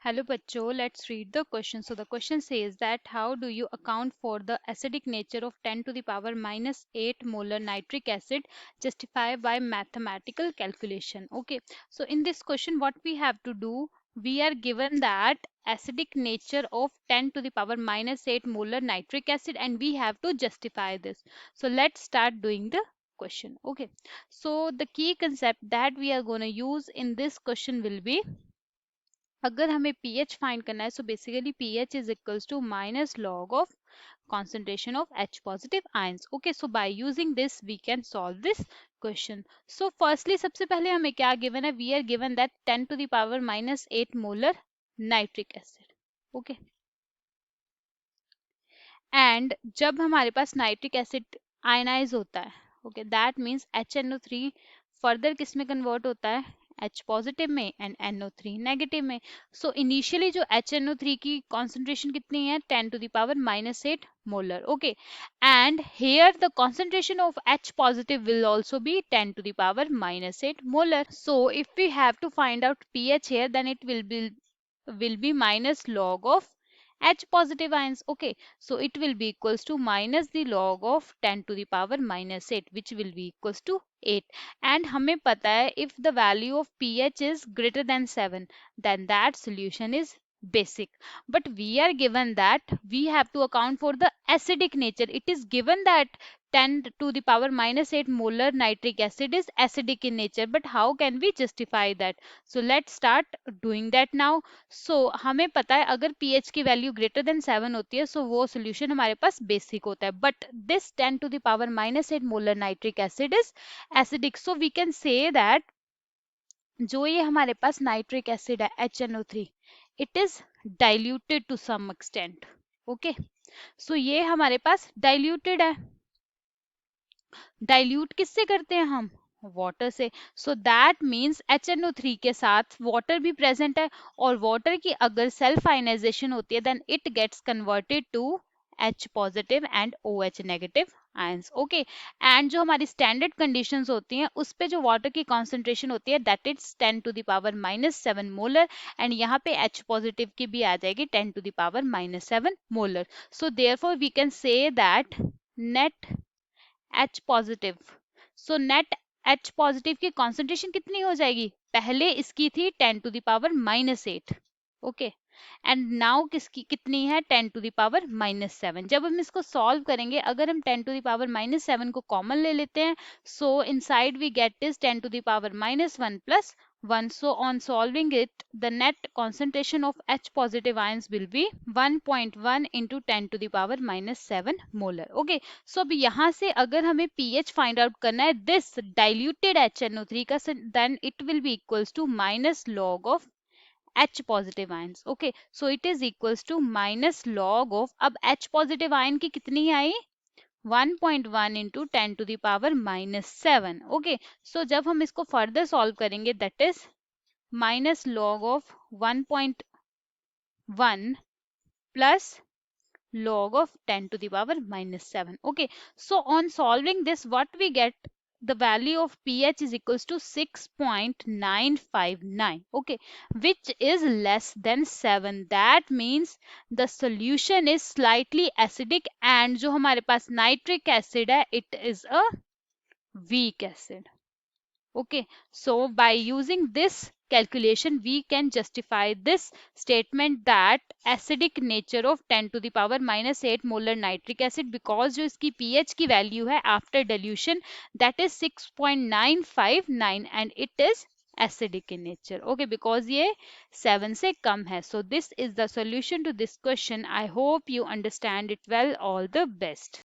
Hello bachcho, let's read the question. So the question says that how do you account for the acidic nature of 10 to the power minus 8 molar nitric acid justified by mathematical calculation. Okay, so in this question what we have to do, we are given that acidic nature of 10 to the power minus 8 molar nitric acid and we have to justify this. So let's start doing the question. Okay, so the key concept that we are going to use in this question will be, अगर हमें pH find करना है so basically pH is equals to minus log of concentration of H positive ions. Okay, so by using this we can solve this question. So firstly सबसे पहले हमें क्या given है, we are given that 10 to the power minus 8 molar nitric acid. Okay, and जब हमारे पास nitric acid ionise होता है, okay, that means HNO3 further किस में कन्वर्ट होता है, H पॉजिटिव में एंड NO3 नेगेटिव में. सो इनिशियली जो HNO3 की कॉन्सेंट्रेशन कितनी है, 10 to the power minus 8 molar. Okay, and here the concentration of H positive will also be 10 to the power minus 8 molar. So if we have to find out pH here, then it will be minus log of H positive ions. Okay, so it will be equals to minus the log of 10 to the power minus 8, which will be equals to 8. And हमें पता है if the value of pH is greater than 7, then that solution is basic. But we are given that we have to account for the acidic nature. It is given that 10 to the power minus 8 molar nitric acid is acidic in nature, but how can we justify that? So let's start doing that now. सो हमें पता है अगर pH की value greater than 7 होती है सो वो solution हमारे पास basic होता है, but this 10 to the power minus 8 molar nitric acid is acidic. So we can say that जो ये हमारे पास नाइट्रिक एसिड है HNO3, it is diluted to some extent. Okay, so ये हमारे पास डाइल्यूटेड है. डाइल्यूट किससे करते हैं हम, वाटर से. सो दैट मीन्स HNO3 के साथ वाटर भी प्रेजेंट है, और वाटर की अगर सेल्फ आयनाइजेशन होती है then it gets converted to H positive and OH negative ions. Okay, and जो हमारी स्टैंडर्ड कंडीशंस होती हैं उस पे जो वाटर की कॉन्सेंट्रेशन होती है that is 10 to the power minus 7 molar, and यहाँ पे H पॉजिटिव की भी आ जाएगी 10 to the power minus 7 molar. So therefore we can say that net H positive, so net H positive की कॉन्सेंट्रेशन कितनी हो जाएगी, पहले इसकी थी 10 to the power minus 8. Okay, and now किसकी कितनी है, 10 टू द पावर माइनस 7. जब हम इसको सॉल्व करेंगे, अगर हम 10 टू द पावर माइनस 7 को कॉमन ले लेते हैं, so inside we get is 10 to the power minus 1 plus 1. So on solving it, the net concentration of H positive ions will be 1.1 into 10 to the power minus 7 molar. Okay, so अब यहाँ से अगर हमें pH find out करना है this diluted HNO3 का, then it will be equals to minus log of H positive ions. Okay, so it is equals to minus log of, अब H positive ion की कितनी आई, 1.1 into 10 to the power minus 7. Okay, so जब हम इसको further solve करेंगे that is minus log of 1.1 plus log of 10 to the power minus 7. Okay, so on solving this what we get, the value of pH is equals to 6.959. Okay, which is less than 7. That means the solution is slightly acidic, and जो हमारे पास nitric acid है it is a weak acid. Okay, so by using this calculation we can justify this statement that acidic nature of 10 to the power minus 8 molar nitric acid, because जो इसकी pH की value है after dilution that is 6.959 and it is acidic in nature. Okay, because ये 7 से कम है. So this is the solution to this question. I hope you understand it well. All the best.